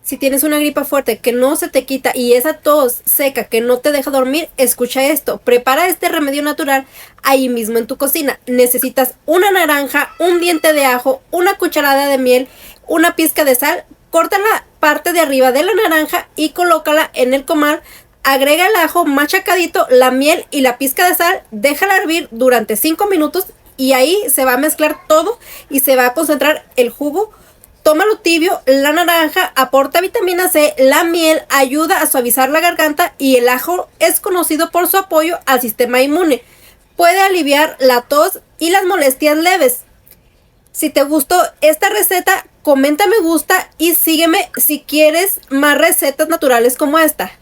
Si tienes una gripa fuerte que no se te quita y esa tos seca que no te deja dormir, escucha esto. Prepara este remedio natural ahí mismo en tu cocina. Necesitas una naranja, un diente de ajo, una cucharada de miel, una pizca de sal. Corta la parte de arriba de la naranja y colócala en el comal. Agrega el ajo machacadito, la miel y la pizca de sal. Déjala hervir durante 5 minutos y ahí se va a mezclar todo y se va a concentrar el jugo. Tómalo tibio, la naranja aporta vitamina C, la miel ayuda a suavizar la garganta y el ajo es conocido por su apoyo al sistema inmune. Puede aliviar la tos y las molestias leves. Si te gustó esta receta, comenta me gusta y sígueme si quieres más recetas naturales como esta.